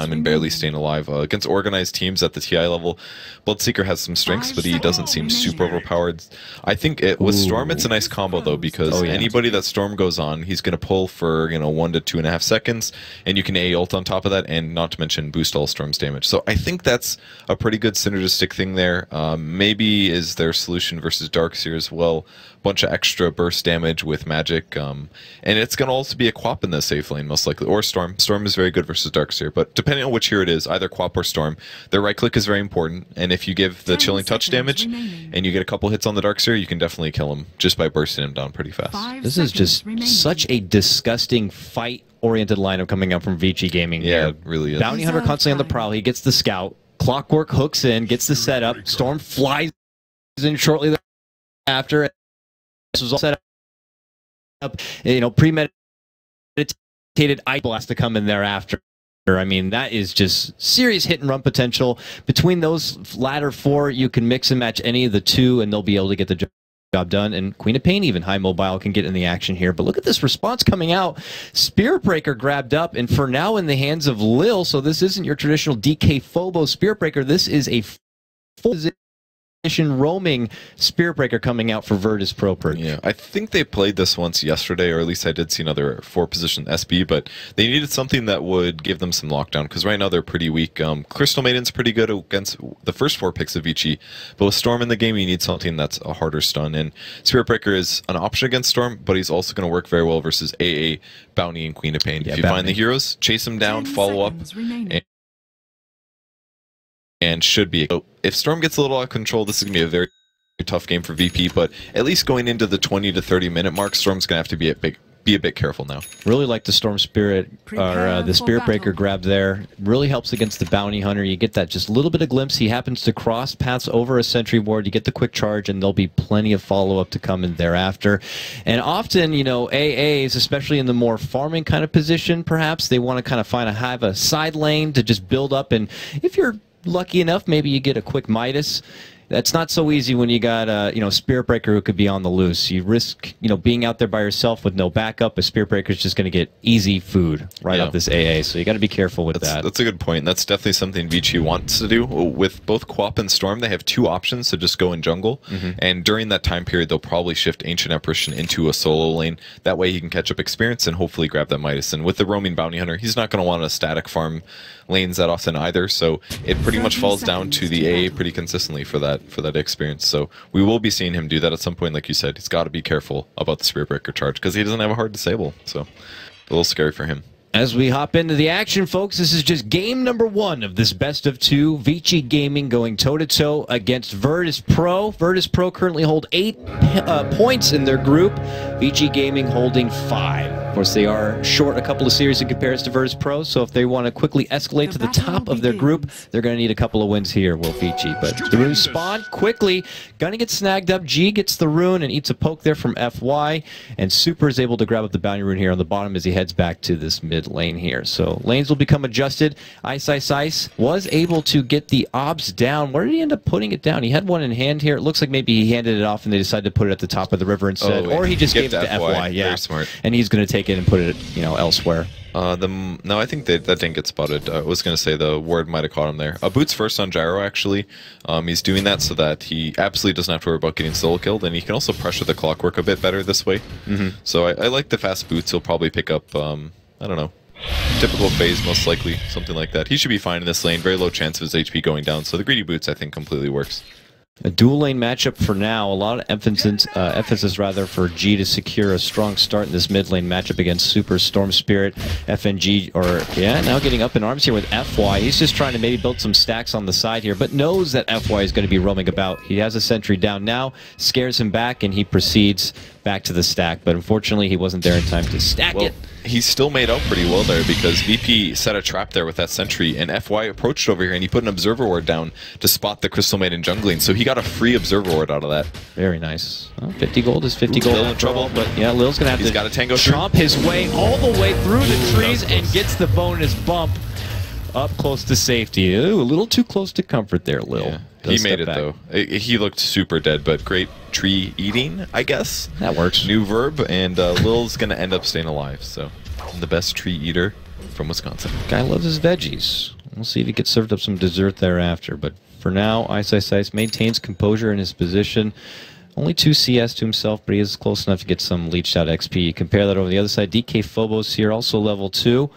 time and barely staying alive. Against organized teams at the TI level, Bloodseeker has some strengths, but he doesn't seem super overpowered. I think with Storm, it's a nice combo, though, because anybody that Storm goes on, he's going to pull for 1 to 2.5 seconds, and you can A ult on top of that, and not to mention boost all Storm's damage. So I think that's a pretty good synergistic thing there. Maybe is their solution versus Darkseer as well. Bunch of extra burst damage with magic, and it's going to also be a Quap in the safe lane, most likely, or Storm. Storm is very good versus Darkseer, but depending on which hero it is, either Quap or Storm, their right click is very important, and if you give the chilling touch damage and you get a couple hits on the Darkseer, you can definitely kill him just by bursting him down pretty fast. This is just such a disgusting fight-oriented lineup coming out from Vici Gaming. Yeah, it really is. Bounty Hunter constantly on the prowl, he gets the scout, Clockwork hooks in, gets the setup, Storm flies in shortly thereafter. This was all set up, premeditated ice blast to come in thereafter. I mean, that is just serious hit and run potential. Between those latter four, you can mix and match any of the two, and they'll be able to get the job done. And Queen of Pain, even high mobile, can get in the action here. But look at this response coming out. Spirit Breaker grabbed up, and for now in the hands of Lil. So this isn't your traditional DK Phobo Spirit Breaker. This is a full roaming Spirit Breaker coming out for Virtus Pro perk. Yeah, I think they played this once yesterday, or at least I did see another 4-position SB, but they needed something that would give them some lockdown, because right now they're pretty weak. Crystal Maiden's pretty good against the first 4 picks of Vici, but with Storm in the game, you need something that's a harder stun, and Spirit Breaker is an option against Storm, but he's also going to work very well versus AA, Bounty, and Queen of Pain. Yeah, if you find the heroes, chase them down, follow up, and should be. So if Storm gets a little out of control, this is going to be a very tough game for VP, but at least going into the 20 to 30 minute mark, Storm's going to have to be a bit careful now. Really like the Storm Spirit, or the Spirit Breaker grab there. Really helps against the Bounty Hunter. You get that just little bit of glimpse. He happens to cross paths over a sentry ward. You get the quick charge, and there'll be plenty of follow-up to come in thereafter. And often, AAs, especially in the more farming kind of position, perhaps, they want to kind of have a side lane to just build up, and if you're lucky enough, maybe you get a quick Midas. That's not so easy when you got a Spirit Breaker who could be on the loose. You risk being out there by yourself with no backup. A Spirit Breaker is just going to get easy food right off this AA. So you got to be careful with that. That's a good point. That's definitely something Vici wants to do. With both Quap and Storm, they have 2 options to just go in jungle, and during that time period, they'll probably shift Ancient Apparition into a solo lane. That way, he can catch up experience and hopefully grab that Midas. And with the roaming Bounty Hunter, he's not going to want to static farm lanes that often either. So it pretty much falls down to the AA pretty consistently for that experience. So we will be seeing him do that at some point. Like you said, he's got to be careful about the Spirit Breaker charge because he doesn't have a hard disable. So a little scary for him. As we hop into the action, folks, this is just game number 1 of this best of 2. Vici Gaming going toe-to-toe against Virtus Pro. Virtus Pro currently hold 8 points in their group. Vici Gaming holding 5. Of course, they are short a couple of series in comparison to Virtus Pro, so if they want to quickly escalate to the top of their group, they're going to need a couple of wins here, will Vici. But the rune spawn quickly. Gonna get snagged up. G gets the rune and eats a poke there from FY, and Super is able to grab up the bounty rune here on the bottom as he heads back to this mid lane here. So lanes will become adjusted. Ice was able to get the obs down. Where did he end up putting it down? He had one in hand here. It looks like maybe he handed it off and they decided to put it at the top of the river instead. Or he just gave it to FY. Yeah, very smart. And he's going to take it and put it, elsewhere. No, I think that didn't get spotted. I was going to say the ward might have caught him there. Boots first on Gyro, actually. He's doing that so that he absolutely doesn't have to worry about getting solo killed, and he can also pressure the Clockwork a bit better this way. So I like the fast boots. He'll probably pick up, I don't know, typical phase, most likely, something like that. He should be fine in this lane. Very low chance of his HP going down, so the greedy boots, I think, completely works. A dual lane matchup for now. A lot of emphasis for G to secure a strong start in this mid lane matchup against Super Storm Spirit. FNG, now getting up in arms here with FY. He's just trying to maybe build some stacks on the side here, but knows that FY is going to be roaming about. He has a sentry down now, scares him back, and he proceeds back to the stack. But unfortunately, he wasn't there in time to stack it. He still made out pretty well there because VP set a trap there with that sentry, and FY approached over here and he put an Observer Ward down to spot the Crystal Maiden jungling, so he got a free Observer Ward out of that. Very nice. Well, 50 gold is 50 gold. Lil in trouble, but yeah, Lil's going to have to got a tango chomp his way all the way through the trees and gets the bonus bump up close to safety. Ooh, a little too close to comfort there, Lil. Yeah. He made it, though. He looked super dead, but great tree eating, I guess. That works. New verb, and Lil's going to end up staying alive, so the best tree eater from Wisconsin. Guy loves his veggies. We'll see if he gets served up some dessert thereafter. But for now, Ice maintains composure in his position. Only 2 CS to himself, but he is close enough to get some leached out XP. Compare that over the other side. DK Phobos here, also level 2,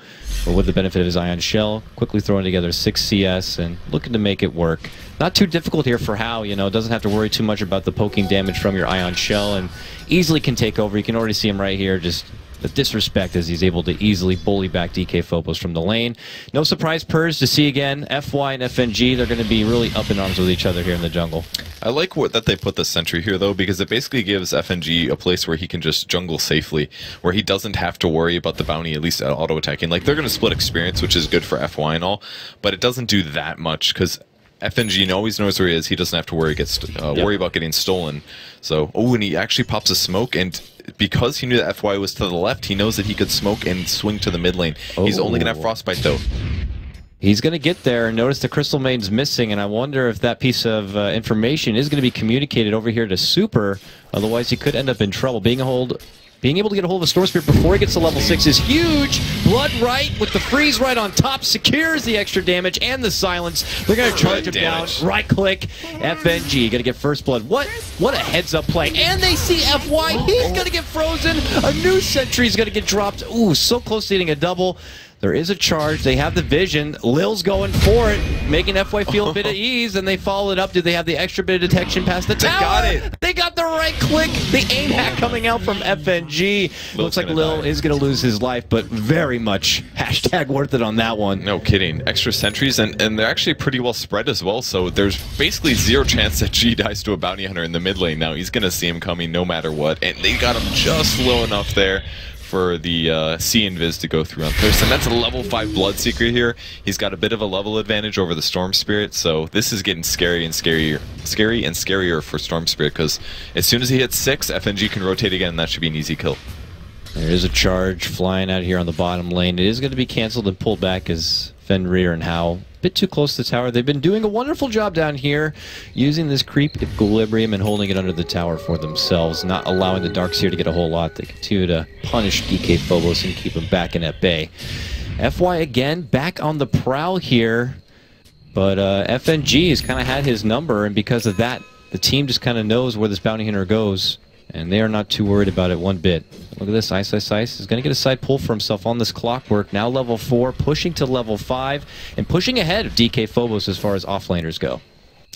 but with the benefit of his Ion Shell, quickly throwing together 6 CS and looking to make it work. Not too difficult here for Hao, you know, doesn't have to worry too much about the poking damage from your Ion Shell and easily can take over. You can already see him right here, just the disrespect as he's able to easily bully back DK Phobos from the lane. No surprise purrs to see again. FY and FNG, they're going to be really up in arms with each other here in the jungle. I like that they put the sentry here, though, because it basically gives FNG a place where he can just jungle safely, where he doesn't have to worry about the bounty, at least auto-attacking. Like, they're going to split experience, which is good for FY and all, but it doesn't do that much, because FNG always knows where he is. He doesn't have to worry about getting stolen. So, and he actually pops a smoke, and because he knew that FY was to the left, he knows that he could smoke and swing to the mid lane. He's only going to have Frostbite, though. He's going to get there. Notice the Crystal Maiden's missing, and I wonder if that piece of information is going to be communicated over here to Super. Otherwise, he could end up in trouble. Being able to get a hold of a Storm Spirit before he gets to level 6 is huge. Blood right with the freeze right on top secures the extra damage and the silence. They're going to charge him down. Right click. FNG going to get first blood. What a heads up play. And they see FY. He's going to get frozen. A new sentry is going to get dropped. Ooh, so close to hitting a double. There is a charge. They have the vision. Lil's going for it, making FY feel a bit at ease, and they follow it up. Do they have the extra bit of detection past the tower? They got it. They got the right click. The aim hack coming out from FNG. Looks like Lil is going to lose his life, but very much hashtag worth it on that one. No kidding. Extra sentries, and they're actually pretty well spread as well, so there's basically zero chance that G dies to a bounty hunter in the mid lane now. He's going to see him coming no matter what, and they got him just low enough there for the C Invis to go through on first, and that's a level 5 Bloodseeker here. He's got a bit of a level advantage over the Storm Spirit, so this is getting scary and scarier for Storm Spirit, because as soon as he hits 6, FNG can rotate again, and that should be an easy kill. There is a charge flying out here on the bottom lane. It is going to be canceled and pulled back as Fenrir and Hao a bit too close to the tower. They've been doing a wonderful job down here using this creep equilibrium and holding it under the tower for themselves, not allowing the Darkseer to get a whole lot. They continue to punish DK Phobos and keep him back in at bay. FY again back on the prowl here, but FNG has kind of had his number, and because of that, the team just kind of knows where this bounty hunter goes, and they are not too worried about it one bit. Look at this, Ice is going to get a side pull for himself on this Clockwork. Now level 4, pushing to level 5, and pushing ahead of DK Phobos as far as offlaners go.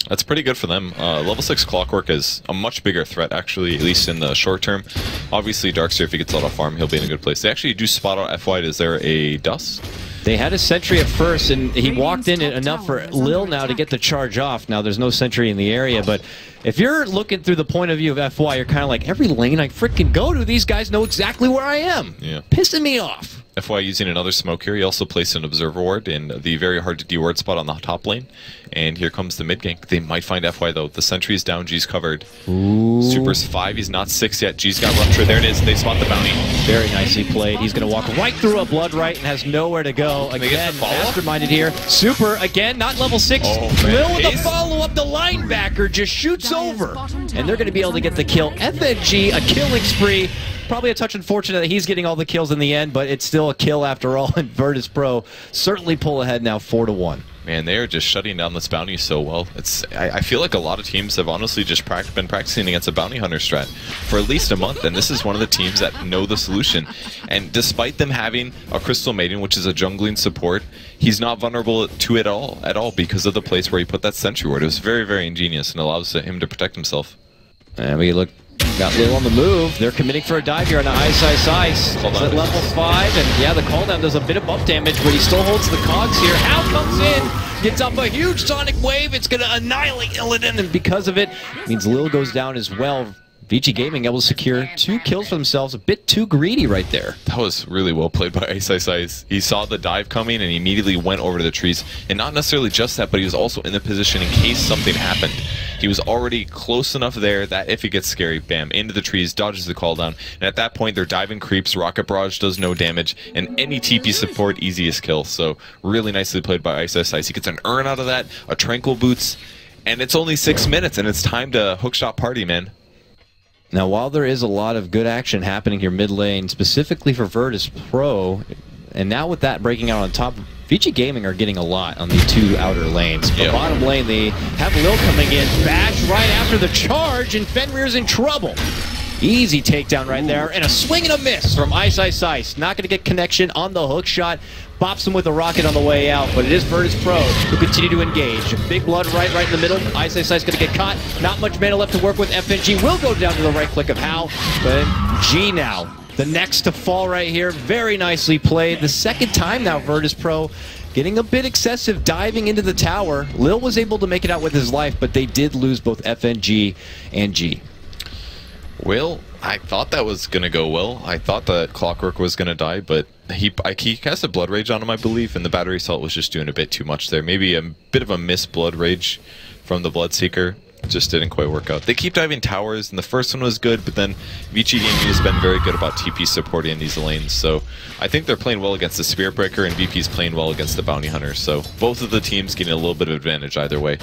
That's pretty good for them. Level 6 Clockwork is a much bigger threat, actually, at least in the short term. Obviously, Darkseer, if he gets a lot of farm, he'll be in a good place. They actually do spot out FY. Is there a dust? They had a sentry at first, and he walked in enough for Lil now to get the charge off. Now, there's no sentry in the area, but if you're looking through the point of view of FY, you're kind of like, every lane I freaking go to, these guys know exactly where I am. Yeah. Pissing me off. FY using another smoke here. He also placed an Observer Ward in the very hard to deward spot on the top lane. And here comes the mid gank. They might find FY though. The sentry's down, G's covered. Ooh. Super's 5, he's not 6 yet. G's got Rupture. There it is. They spot the bounty. Very nicely played. He's going to walk right through a Blood Right and has nowhere to go. Again, masterminded here. Super, again, not level 6. Lil with a follow-up. The linebacker just shoots over. And they're going to be able to get the kill. FNG, a killing spree. Probably a touch unfortunate that he's getting all the kills in the end, but it's still a kill after all, and Virtus Pro certainly pull ahead now 4-1. Man, they are just shutting down this bounty so well. I feel like a lot of teams have honestly just been practicing against a bounty hunter strat for at least a month, and this is one of the teams that know the solution. And despite them having a Crystal Maiden, which is a jungling support, he's not vulnerable to it at all because of the place where he put that sentry ward. It was very, very ingenious and allows him to protect himself. And we look. Got Lil on the move. They're committing for a dive here on the Ice. It's at level 5, and yeah, the cooldown does a bit of bump damage, but he still holds the cogs here. Hao comes in, gets up a huge sonic wave. It's going to annihilate Illidan, and because of it, means Lil goes down as well. Vici Gaming able to secure 2 kills for themselves. A bit too greedy right there. That was really well played by Ice. He saw the dive coming and he immediately went over to the trees. And not necessarily just that, but he was also in the position in case something happened. He was already close enough there that if it gets scary, bam, into the trees, dodges the call down. And at that point, they're diving creeps. Rocket Barrage does no damage. And any TP support, easiest kill. So really nicely played by Ice. He gets an Urn out of that, a Tranquil Boots. And it's only 6 minutes and it's time to hookshot party, man. Now, while there is a lot of good action happening here mid lane, specifically for Virtus Pro, and now with that breaking out on top, Vici Gaming are getting a lot on the two outer lanes. But bottom lane, they have Lil coming in. Bash right after the charge, and Fenrir's in trouble. Easy takedown right there, and a swing and a miss from Ice Ice Ice. Not going to get connection on the hook shot. Bops him with a rocket on the way out, but it is Virtus Pro who continue to engage. Big blood right in the middle. Ice Ice Ice going to get caught. Not much mana left to work with. FNG will go down to the right click of Hal, but G now. The next to fall right here. Very nicely played. The second time now, Virtus Pro getting a bit excessive, diving into the tower. Lil was able to make it out with his life, but they did lose both FNG and G. Well, I thought that was going to go well. I thought that Clockwork was going to die, but he cast a Blood Rage on him, I believe, and the Battery Assault was just doing a bit too much there. Maybe a bit of a missed Blood Rage from the Bloodseeker. Just didn't quite work out. They keep diving towers, and the first one was good, but then Vici Gaming has been very good about TP supporting these lanes, so I think they're playing well against the Spirit Breaker, and VP's playing well against the Bounty Hunter, so both of the teams getting a little bit of advantage either way.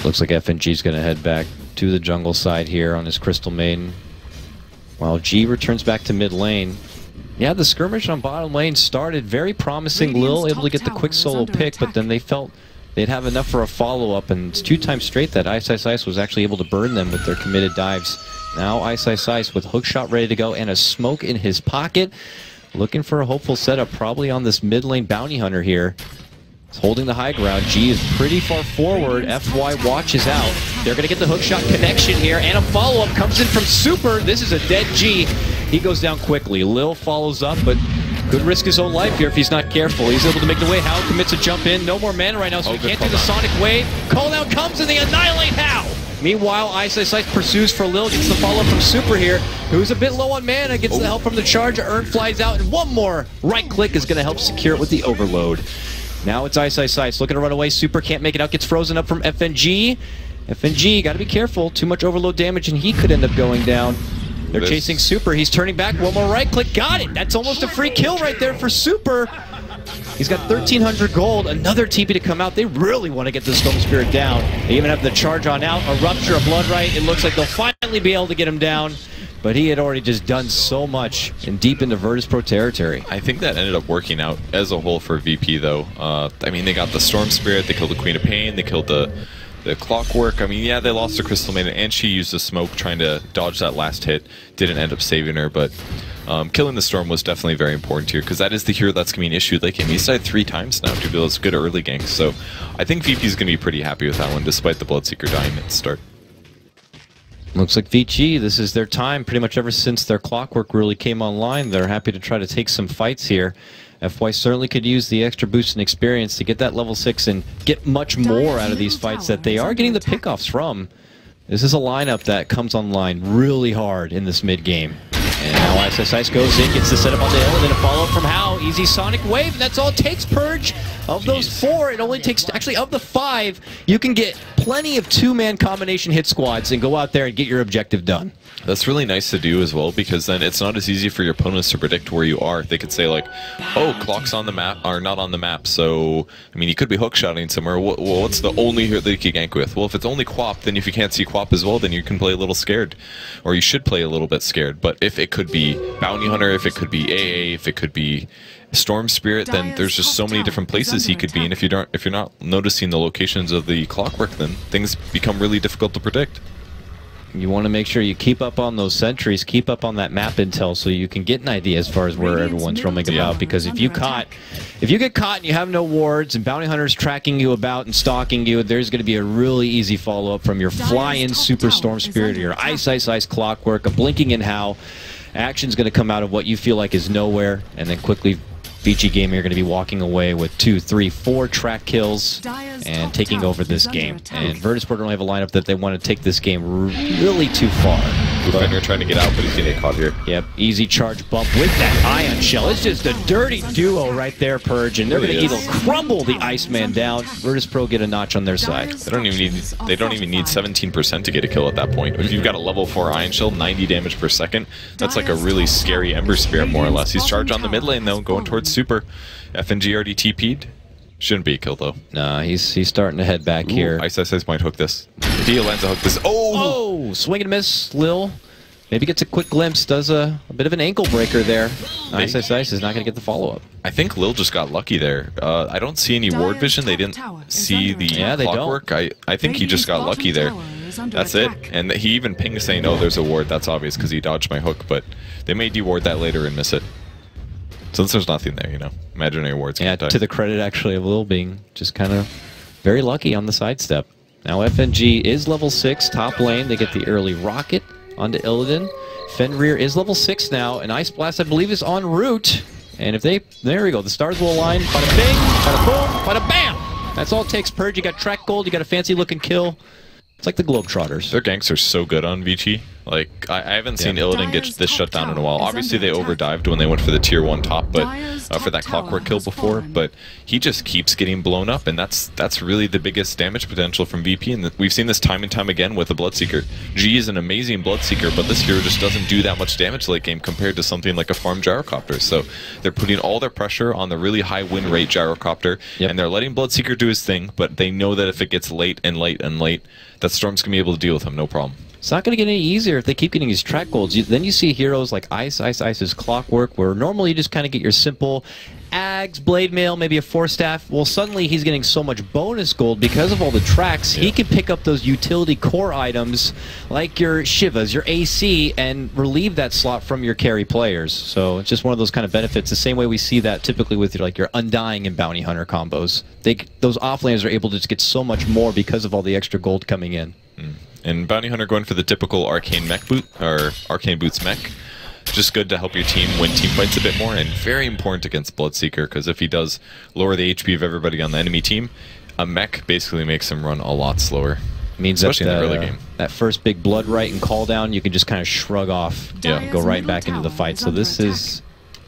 Looks like FNG's going to head back to the jungle side here on his Crystal Maiden, while G returns back to mid lane. Yeah, the skirmish on bottom lane started very promising. Lil able to get the quick solo pick, but then they felt they'd have enough for a follow-up, and it's 2 times straight that Ice Ice Ice was actually able to burn them with their committed dives. Now Ice Ice Ice with hook shot ready to go and a smoke in his pocket. Looking for a hopeful setup probably on this mid lane Bounty Hunter here. He's holding the high ground. G is pretty far forward. FY watches out. They're going to get the hook shot connection here, and a follow-up comes in from Super. This is a dead G. He goes down quickly. Lil follows up, but could risk his own life here if he's not careful. He's able to make the way. Hal commits a jump in. No more mana right now, so he can't do the Sonic Wave. Call down comes, and they annihilate Hal. Meanwhile, Ice Ice Ice pursues for Lil. Gets the follow-up from Super here, who's a bit low on mana. Gets the help from the charge. Urn flies out, and one more right click is going to help secure it with the overload. Now it's Ice Ice Ice looking to run away. Super can't make it out. Gets frozen up from FNG. FNG, got to be careful. Too much overload damage, and he could end up going down. They're chasing Super. He's turning back. One more right click. Got it. That's almost a free kill right there for Super. He's got 1,300 gold. Another TP to come out. They really want to get the Storm Spirit down. They even have the charge on out. A Rupture, a Blood Right. It looks like they'll finally be able to get him down. But he had already just done so much and deep into Virtus Pro territory. I think that ended up working out as a whole for VP, though. I mean, they got the Storm Spirit, they killed the Queen of Pain, they killed the Clockwork. I mean, yeah, they lost the Crystal Maiden, and she used the smoke trying to dodge that last hit. Didn't end up saving her, but killing the Storm was definitely very important here, because that is the hero that's going to be an issue. Like, he's died 3 times now to do those good early ganks, so I think VP's going to be pretty happy with that one, despite the Bloodseeker dying at the start. Looks like Vici, this is their time. Pretty much ever since their Clockwork really came online, they're happy to try to take some fights here. FY certainly could use the extra boost in experience to get that level 6 and get much more out of these fights that they are getting the pickoffs from. This is a lineup that comes online really hard in this mid-game. And now Ice Ice Ice goes in, gets the setup on the hill, and then a follow-up from Hal. Easy Sonic Wave, and that's all it takes, Purge. Of those 4, it only takes, actually of the 5, you can get plenty of 2-man combination hit squads and go out there and get your objective done. That's really nice to do as well, because then it's not as easy for your opponents to predict where you are. They could say like, oh, Clock's on the map, or not on the map, so, I mean, you could be hookshotting somewhere. Well, what's the only hero that you can gank with? Well, if it's only Quap, then if you can't see Quap as well, then you can play a little scared. Or you should play a little bit scared. But if it could be Bounty Hunter, if it could be AA, if it could be Storm Spirit, then there's just so many different places he could be, and if you're not noticing the locations of the Clockwork, then things become really difficult to predict. You want to make sure you keep up on those sentries, keep up on that map intel, so you can get an idea as far as where everyone's roaming about. Because if you get caught and you have no wards, and Bounty Hunter's tracking you about and stalking you, there's going to be a really easy follow-up from your fly-in Super Storm Spirit or your Ice Ice Ice Clockwork, a blinking in Hal. Action's going to come out of what you feel like is nowhere, and then quickly Vici Gaming are going to be walking away with 2, 3, 4 track kills and taking over this game. And Virtus Pro don't have a lineup that they want to take this game really too far. Fenrir trying to get out, but he's going to get caught here. Yep, easy charge bump with that Ion Shell. It's just a dirty duo right there, Purge, and they're going to either crumble the Iceman down. Virtus Pro get a notch on their side. They don't even need 17% to get a kill at that point. If you've got a level 4 Ion Shell, 90 damage per second, that's like a really scary Ember Spirit more or less. He's charged on the mid lane though, going towards Super. FNG already TP'd. Shouldn't be a kill though. Nah, he's starting to head back here. Ice Ice Ice might hook this. Lanza hook this. Oh! Swing and miss. Lil maybe gets a quick glimpse. Does a bit of an ankle breaker there. Ice is not going to get the follow-up. I think Lil just got lucky there. I don't see any ward vision. They didn't see the clockwork. I think he just got lucky there. That's it. And he even pinged saying, oh, there's a ward. That's obvious because he dodged my hook, but they may deward that later and miss it. Since there's nothing there, you know. Imaginary wards. Yeah, to the credit actually of Lil being just kind of very lucky on the sidestep. Now FNG is level 6, top lane. They get the early rocket onto Illidan. Fenrir is level 6 now, and Ice Blast, I believe, is en route. And if they... There we go. The stars will align. Bada bing, bada boom, bada bam! That's all it takes, Purge. You got track gold, you got a fancy-looking kill. It's like the Globetrotters. Their ganks are so good on Vici. Like, I haven't seen Illidan get this shut down in a while. Obviously, they overdived when they went for the tier 1 top, but for that clockwork kill before. But he just keeps getting blown up, and that's really the biggest damage potential from VP. And we've seen this time and time again with the Bloodseeker. G is an amazing Bloodseeker, but this hero just doesn't do that much damage late game compared to something like a farm Gyrocopter. So they're putting all their pressure on the really high win rate Gyrocopter, and they're letting Bloodseeker do his thing, but they know that if it gets late and late and late, that Storm's going to be able to deal with him, no problem. It's not going to get any easier if they keep getting these track golds. Then you see heroes like Ice's Clockwork, where normally you just kind of get your simple Ags, Blade Mail, maybe a 4-staff. Well, suddenly he's getting so much bonus gold because of all the tracks. He can pick up those utility core items like your Shivas, your AC, and relieve that slot from your carry players. So it's just one of those kind of benefits. The same way we see that typically with like your Undying and Bounty Hunter combos. Those offlaners are able to just get so much more because of all the extra gold coming in. And Bounty Hunter going for the typical Arcane Mech boot, or Arcane Boots Mech. Just good to help your team win team fights a bit more, and very important against Bloodseeker, because if he does lower the HP of everybody on the enemy team, a mech basically makes him run a lot slower. Means especially in the early game. That first big blood right and call down, you can just kind of shrug off and go right back into the fight. So this is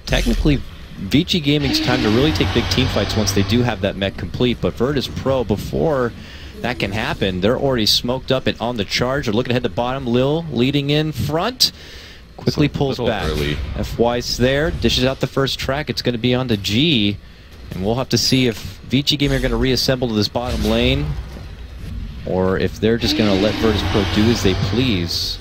technically Vici Gaming's time to really take big team fights once they do have that mech complete, but Virtus Pro, before that can happen, they're already smoked up and on the charge. They're looking ahead to bottom. Lil leading in front. Quickly pulls back. Early. FY's there, dishes out the first track. It's going to be on to G. And we'll have to see if Vici Gaming are going to reassemble to this bottom lane, or if they're just going to let Virtus Pro do as they please.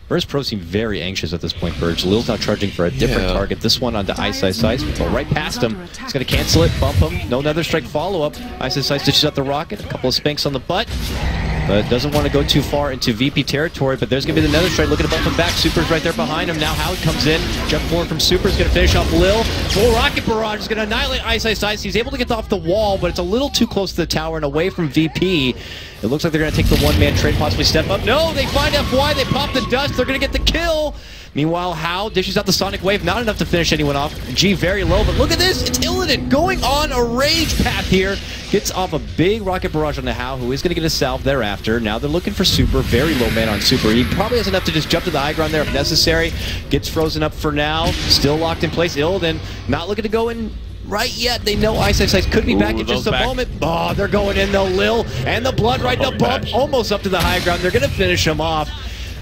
Virtus Pro seem very anxious at this point, Purge. Lil's now charging for a different target. This one onto Ice. Go right past him. He's going to cancel it, bump him. No Nether Strike follow-up. Ice dishes out the rocket. A couple of spanks on the butt. But doesn't want to go too far into VP territory, but there's going to be the Nether Strike looking to bump him back. Super's right there behind him. Now Howard comes in. Jump forward from Super's going to finish off Lil. Full rocket barrage is going to annihilate Ice. He's able to get off the wall, but it's a little too close to the tower and away from VP. It looks like they're going to take the one-man trade, possibly step up. No, they find FY. They pop the dust. They're going to get the kill. Meanwhile, How dishes out the Sonic Wave. Not enough to finish anyone off. G very low, but look at this. It's Illidan going on a rage path here. Gets off a big rocket barrage on the How, who is going to get a salve thereafter. Now they're looking for Super. Very low man on Super. He probably has enough to just jump to the high ground there if necessary. Gets frozen up for now. Still locked in place. Illidan not looking to go in right yet. They know Ice could be back in just a moment. Oh, they're going in though. Lil and the blood right the bump. Almost up to the high ground. They're going to finish him off.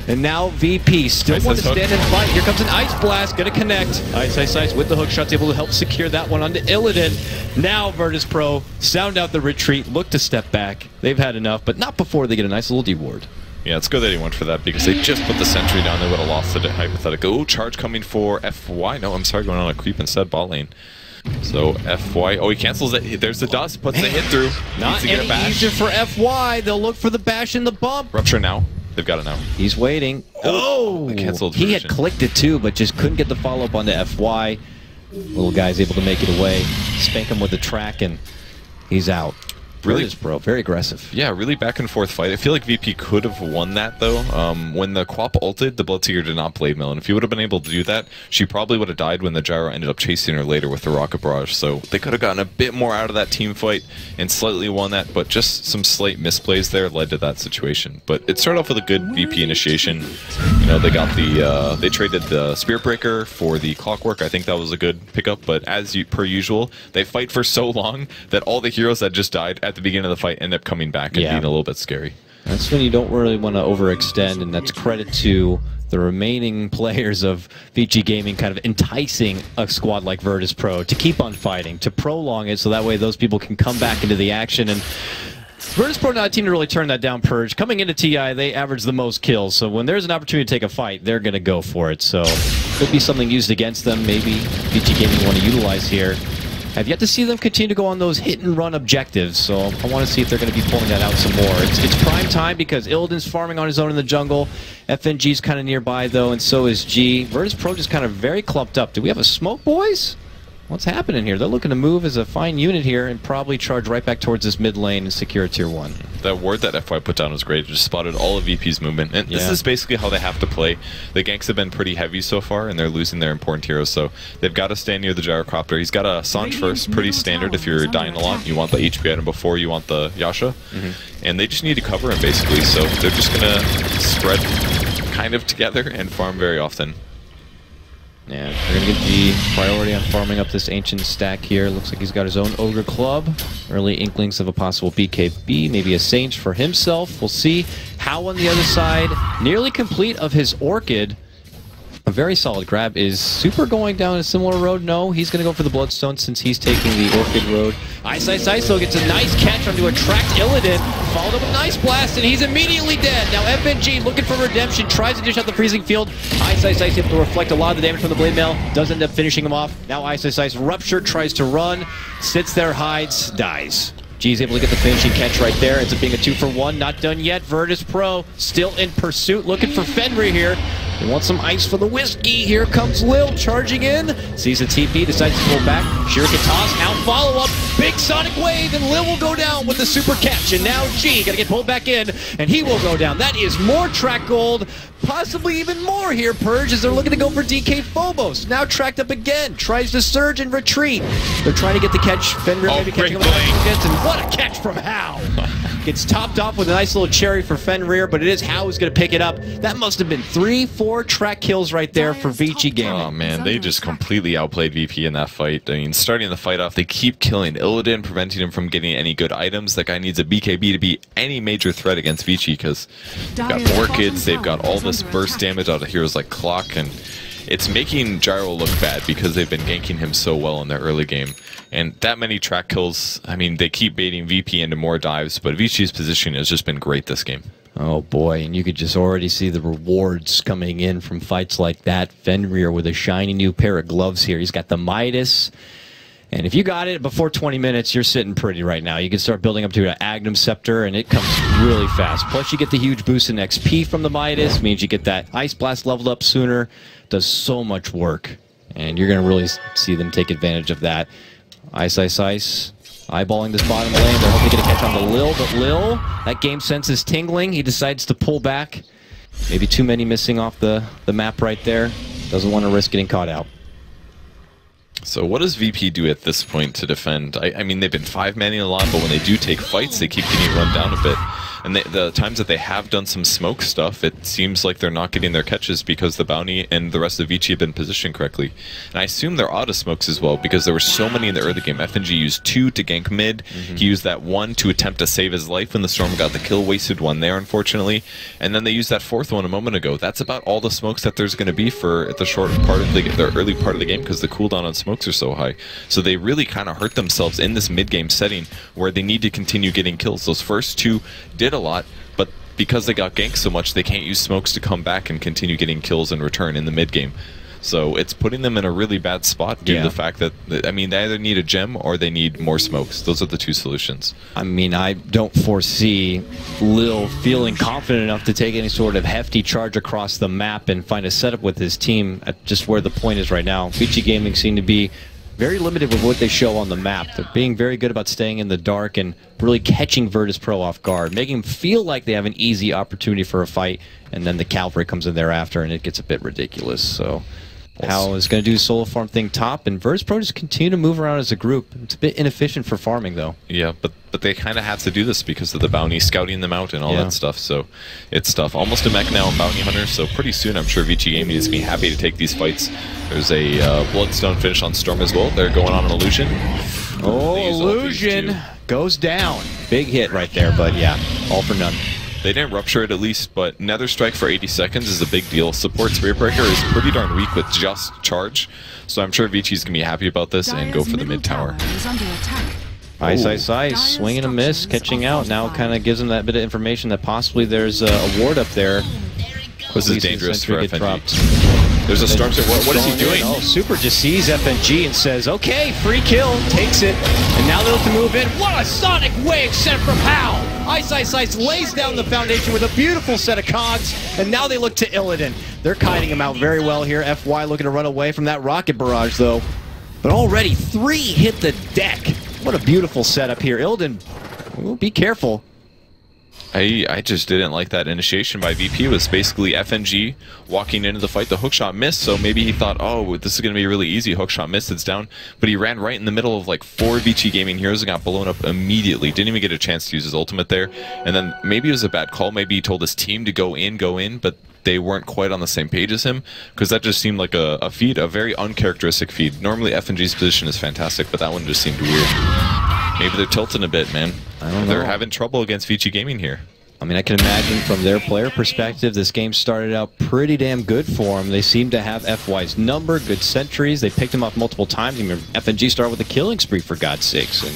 And now VP still wants to stand and fight. Here comes an Ice Blast, gonna connect. Ice with the hook shots, able to help secure that one onto Illidan. Now Virtus Pro sound out the retreat, look to step back. They've had enough, but not before they get a nice little deward. Yeah, it's good that he went for that, because they just put the sentry down. They would have lost it at hypothetical. Oh, charge coming for FY. No, I'm sorry, going on a creep instead, bot lane. So FY, oh, he cancels it. There's the dust, puts the hit through. Not any easier for FY. They'll look for the bash and the bump. Rupture now. They've got it now. He's waiting. Oh! Canceled he had clicked it too, but just couldn't get the follow-up onto FY. Little guy's able to make it away. Spank him with the track, and he's out. Really, Pro, very aggressive. Yeah, really back and forth fight. I feel like VP could have won that though. When the Quap ulted, the Bloodseeker did not Blade Mail, and if he would have been able to do that, she probably would have died when the Gyro ended up chasing her later with the Rocket Barrage. So they could have gotten a bit more out of that team fight and slightly won that, but just some slight misplays there led to that situation. But it started off with a good VP initiation. You know, they got the they traded the Spirit Breaker for the Clockwork. I think that was a good pickup. But as per usual, they fight for so long that all the heroes that just died at the beginning of the fight end up coming back and being a little bit scary. That's when you don't really want to overextend, and that's credit to the remaining players of Vici Gaming kind of enticing a squad like Virtus Pro to keep on fighting, to prolong it so that way those people can come back into the action. And Virtus Pro not a team to really turn that down, Purge. Coming into TI, they average the most kills, so when there's an opportunity to take a fight, they're going to go for it. So could be something used against them, maybe Vici Gaming want to utilize here. I've yet to see them continue to go on those hit-and-run objectives, so I want to see if they're going to be pulling that out some more. It's prime time because Illidan's farming on his own in the jungle. FNG's kind of nearby, though, and so is G. Virtus Pro just kind of very clumped up. Do we have a smoke, boys? What's happening here? They're looking to move as a fine unit here and probably charge right back towards this mid lane and secure tier 1. That ward that FY put down was great. It just spotted all of VP's movement. And this is basically how they have to play. The ganks have been pretty heavy so far, and they're losing their important heroes, so they've got to stay near the gyrocopter. He's got a Sanj first, pretty standard if you're dying a lot. You want the HP item before you want the Yasha. And they just need to cover him, basically, so they're just going to spread kind of together and farm very often. Yeah, they're going to give the priority on farming up this ancient stack here. Looks like he's got his own Ogre Club. Early inklings of a possible BKB, maybe a Sage for himself. We'll see. How on the other side, nearly complete of his Orchid. A very solid grab. Is Super going down a similar road? No, he's going to go for the Bloodstone since he's taking the Orchid road. Ice though gets a nice catch onto attract Illidan. Followed up a nice blast, and he's immediately dead. Now FNG looking for redemption, tries to dish out the freezing field. Ice able to reflect a lot of the damage from the Blade Mail. Does end up finishing him off. Now Ice Rupture tries to run, sits there, hides, dies. G's able to get the finishing catch right there. Ends up being a 2-for-1. Not done yet. Virtus Pro still in pursuit, looking for Fenrir here. They want some ice for the whiskey. Here comes Lil charging in. Sees the TP, decides to pull back. Shuriken toss, now follow up. Big Sonic Wave, and Lil will go down with the super catch. And now G got to get pulled back in, and he will go down. That is more track gold. Possibly even more here, Purge, as they're looking to go for DK Phobos. Now tracked up again. Tries to surge and retreat. They're trying to get the catch. Fenrir maybe catching him against, and what a catch from Hao. Gets topped off with a nice little cherry for Fenrir, but it is Hao who's going to pick it up. That must have been 3-4 track kills right there for Vici Gaming. Oh man, they just completely outplayed VP in that fight. I mean, starting the fight off, they keep killing Illidan, preventing him from getting any good items. That guy needs a BKB to be any major threat against Vici because they've got Orchids, they've got all this burst damage out of heroes like Clock, and it's making Gyro look bad because they've been ganking him so well in their early game. And that many track kills, I mean, they keep baiting VP into more dives, but Vici's position has just been great this game. Oh boy, and you could just already see the rewards coming in from fights like that. Fenrir with a shiny new pair of gloves here. He's got the Midas. And if you got it before 20 minutes, you're sitting pretty right now. You can start building up to an Agnum Scepter, and it comes really fast. Plus, you get the huge boost in XP from the Midas. Means you get that Ice Blast leveled up sooner. Does so much work. And you're going to really see them take advantage of that. Ice. Eyeballing this bottom lane. They're hoping to get a catch on the Lil, but Lil, that game sense is tingling. He decides to pull back. Maybe too many missing off the map right there. Doesn't want to risk getting caught out. So what does VP do at this point to defend? I mean, they've been 5-manning a lot, but when they do take fights, they keep getting run down a bit. And the times that they have done some smoke stuff, it seems like they're not getting their catches because the Bounty and the rest of Vici have been positioned correctly. And I assume they're out of smokes as well because there were so many in the early game. FNG used 2 to gank mid. He used that 1 to attempt to save his life when the Storm got the kill. Wasted 1 there, unfortunately. And then they used that 4th one a moment ago. That's about all the smokes that there's going to be for the short part of the early part of the game because the cooldown on smokes are so high. So they really kind of hurt themselves in this mid-game setting where they need to continue getting kills. Those first 2 did a lot, but because they got ganked so much, they can't use smokes to come back and continue getting kills in return in the mid-game. So it's putting them in a really bad spot due to the fact that, I mean, they either need a gem or they need more smokes. Those are the 2 solutions. I mean, I don't foresee Lil feeling confident enough to take any sort of hefty charge across the map and find a setup with his team at just where the point is right now. Vici Gaming seem to be very limited with what they show on the map. They're being very good about staying in the dark and really catching Virtus Pro off guard, making them feel like they have an easy opportunity for a fight, and then the cavalry comes in thereafter, and it gets a bit ridiculous. So Hao is going to do the solo farm thing top, and Virtus Pro just continue to move around as a group. It's a bit inefficient for farming, though. Yeah, but they kind of have to do this because of the bounty, scouting them out and all that stuff, so it's tough. Almost a mech now in Bounty Hunter, so pretty soon I'm sure Vici Gaming is going to be happy to take these fights. There's a Bloodstone finish on Storm as well. They're going on an Illusion. Oh, Illusion goes down. Big hit right there, but yeah, all for none. They didn't rupture it at least, but Nether Strike for 80 seconds is a big deal. Support Spirit Breaker is pretty darn weak with just charge, so I'm sure Vici's going to be happy about this and go for the mid tower. Ice, swing and a miss, catching out. Now kind of gives him that bit of information that possibly there's a ward up there. This is dangerous for FNG. There's a storm. What is he doing? Oh, Super just sees FNG and says, okay, free kill, takes it, and now they look to move in. What a sonic wave sent from Hal! Ice lays down the foundation with a beautiful set of cogs, and now they look to Illidan. They're kiting him out very well here. FY looking to run away from that rocket barrage, though. But already 3 hit the deck. What a beautiful setup here. Illidan, well, be careful. I just didn't like that initiation by VP. It was basically FNG walking into the fight. The hookshot missed, so maybe he thought, oh, this is going to be really easy. Hookshot missed, it's down. But he ran right in the middle of like 4 Vici Gaming heroes and got blown up immediately. Didn't even get a chance to use his ultimate there. And then maybe it was a bad call. Maybe he told his team to go in, but they weren't quite on the same page as him, because that just seemed like a feed, a very uncharacteristic feed. Normally FNG's position is fantastic, but that one just seemed weird. Maybe they're tilting a bit, man. I don't know. They're having trouble against Vici Gaming here. I mean, I can imagine from their player perspective, this game started out pretty damn good for them. They seem to have FY's number, good sentries. They picked him off multiple times. I mean, FNG started with a killing spree, for God's sakes. And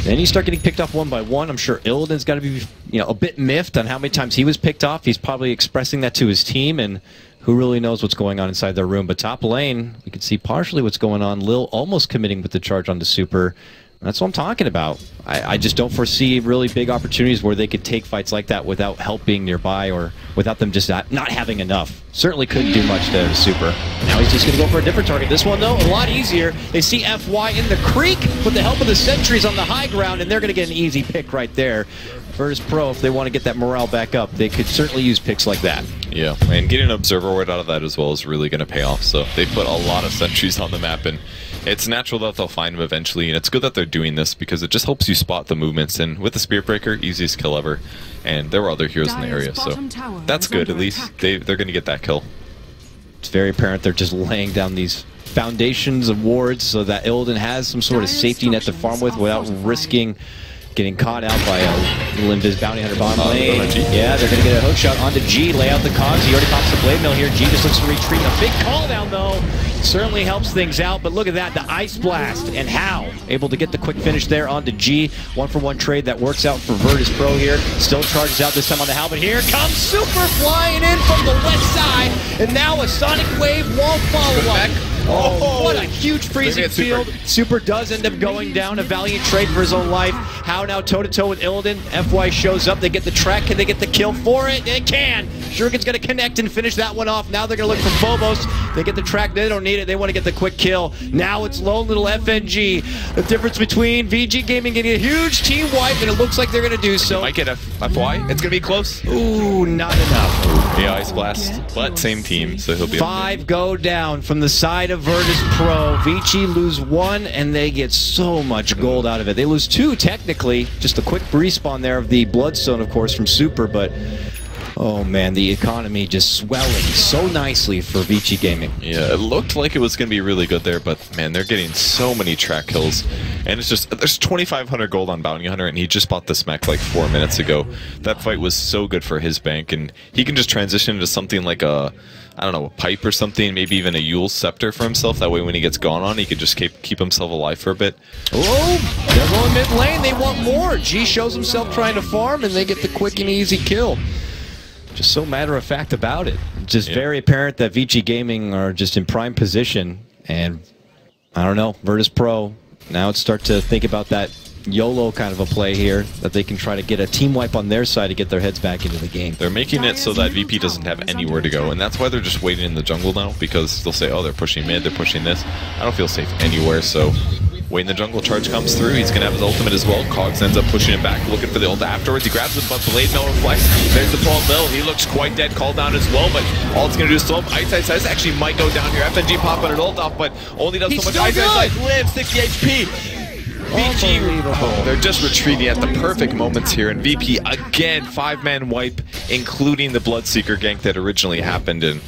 then you start getting picked off one by one. I'm sure Illidan's got to be, a bit miffed on how many times he was picked off. He's probably expressing that to his team, and who really knows what's going on inside their room. But top lane, you can see partially what's going on. Lil almost committing with the charge onto Super. That's what I'm talking about. I just don't foresee really big opportunities where they could take fights like that without help being nearby or without them just not having enough. Certainly couldn't do much there to Super. Now he's just going to go for a different target. This one, though, a lot easier. They see FY in the creek with the help of the sentries on the high ground, and they're going to get an easy pick right there. Virtus Pro, if they want to get that morale back up, they could certainly use picks like that. Yeah, and getting an observer ward out of that as well is really going to pay off. So they put a lot of sentries on the map, and it's natural that they'll find him eventually, and it's good that they're doing this because it just helps you spot the movements. And with the Spirit Breaker, easiest kill ever, and there were other heroes in the area, so that's good. At least they're going to get that kill. It's very apparent they're just laying down these foundations of wards so that Illidan has some sort of safety net to farm with without risking getting caught out by a little Invis Bounty Hunter bottom lane. Yeah, they're going to get a hook shot onto G, lay out the cogs. He already pops the blade mill here. G just looks to retreat. A big call down, though. Certainly helps things out, but look at that, the Ice Blast, and Hal able to get the quick finish there onto G. 1-for-1 trade that works out for Virtus Pro here. Still charges out this time on the Hal, but here comes Super flying in from the west side, and now a Sonic Wave wall follow-up. Oh, what a huge freezing field. Super does end up going down. A valiant trade for his own life. How now toe-to-toe with Illidan. FY shows up. They get the track. Can they get the kill for it? They can. Shuriken's going to connect and finish that one off. Now they're going to look for Phobos. They get the track. They don't need it. They want to get the quick kill. Now it's lone little FNG. The difference between VG Gaming getting a huge team wipe, and it looks like they're going to do so. Might get FY. It's going to be close. Ooh, not enough. Yeah, Ice Blast, but same team, so he'll be 5 go down from the side of Virtus Pro. Vici lose 1, and they get so much gold out of it. They lose 2, technically. Just a quick respawn there of the Bloodstone, of course, from Super, but oh man, the economy just swelling so nicely for Vici Gaming. Yeah, it looked like it was going to be really good there, but man, they're getting so many track kills. And it's just, there's 2,500 gold on Bounty Hunter, and he just bought this mech like 4 minutes ago. That fight was so good for his bank, and he can just transition into something like a, I don't know, a pipe or something, maybe even a Yule Scepter for himself. That way when he gets gone on, he could just keep himself alive for a bit. Oh, they're going mid lane. They want more. G shows himself trying to farm, and they get the quick and easy kill. Just so matter-of-fact about it. Just very apparent that Vici Gaming are just in prime position, and I don't know, Virtus Pro, now it's start to think about that YOLO kind of a play here, that they can try to get a team wipe on their side to get their heads back into the game. They're making it so that VP doesn't have anywhere to go, and that's why they're just waiting in the jungle now, because they'll say, oh, they're pushing mid, they're pushing this. I don't feel safe anywhere, so when the jungle charge comes through, he's going to have his ultimate as well. Cogs ends up pushing him back, looking for the ult afterwards. He grabs it, but Blade no reflects. There's the pull mill. He looks quite dead, called down as well, but all it's going to do is slow him. Ice actually might go down here. FNG popping an ult off, but only does so much. Ice lives, 60 HP. VG, they're just retreating at the perfect moments here, and VP again, 5-man wipe, including the Bloodseeker gank that originally happened, and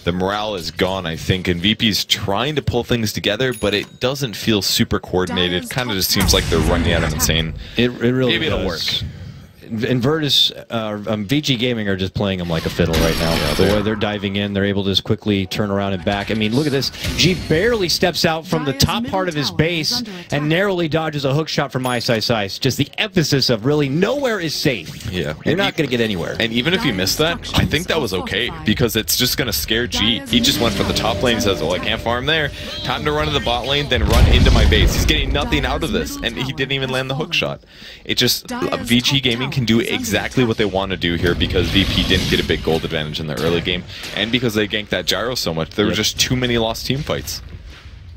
the morale is gone, I think, and VP's trying to pull things together, but it doesn't feel super coordinated. Kind of just seems like they're running out of insane. It really Maybe does. It'll work. and Virtus, Vici Gaming are just playing them like a fiddle right now. Yeah, the way they're diving in, they're able to just quickly turn around and back. I mean, look at this. G barely steps out from the top part of his base and narrowly dodges a hook shot from Ice. Just the emphasis of really nowhere is safe. Yeah. You're not going to get anywhere. And even if you miss that, I think that was okay, because it's just going to scare G. He just went for the top lane. He says, oh, I can't farm there. Time to run to the bot lane, then run into my base. He's getting nothing out of this, and he didn't even land the hook shot. It just, Vici Gaming can do exactly what they want to do here, because VP didn't get a big gold advantage in the early game, and because they ganked that gyro so much. There were just too many lost team fights.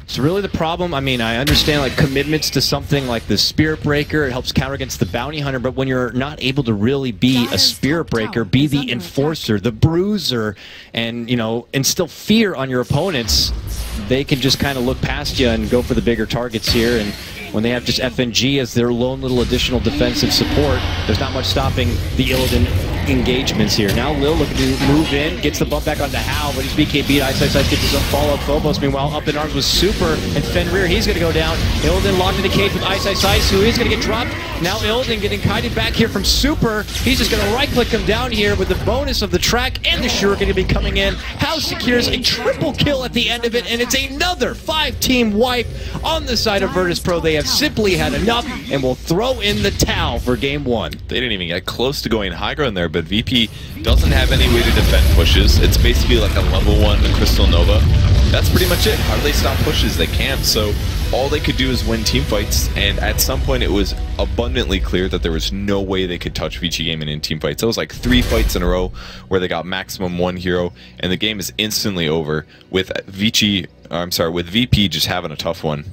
It's really the problem. I mean, I understand like commitments to something like the Spirit Breaker. It helps counter against the Bounty Hunter, but when you're not able to really be a Spirit Breaker, be the enforcer, the bruiser, and, you know, instill fear on your opponents, they can just kind of look past you and go for the bigger targets here. And when they have just FNG as their lone little additional defensive support, there's not much stopping the Illidan engagements here. Now Lil looking to move in, gets the bump back onto Hal, but he's BKB'd. Ice gets his own follow-up. Phobos, meanwhile, up in arms with Super, and Fenrir, he's going to go down. Illidan locked in the cage with Ice, who is going to get dropped. Now Illidan getting kited back here from Super. He's just going to right-click him down here with the bonus of the track and the Shuriken going to be coming in. Hal secures a triple kill at the end of it, and it's another 5-team wipe on the side of Virtus Pro. They have simply had enough and will throw in the towel for game one. They didn't even get close to going high ground there, but VP doesn't have any way to defend pushes. It's basically like a level 1 Crystal Nova. That's pretty much it. How do they stop pushes? They can't. So all they could do is win team fights, and at some point it was abundantly clear that there was no way they could touch Vici Gaming in team fights. It was like 3 fights in a row where they got maximum 1 hero, and the game is instantly over with VP just having a tough one.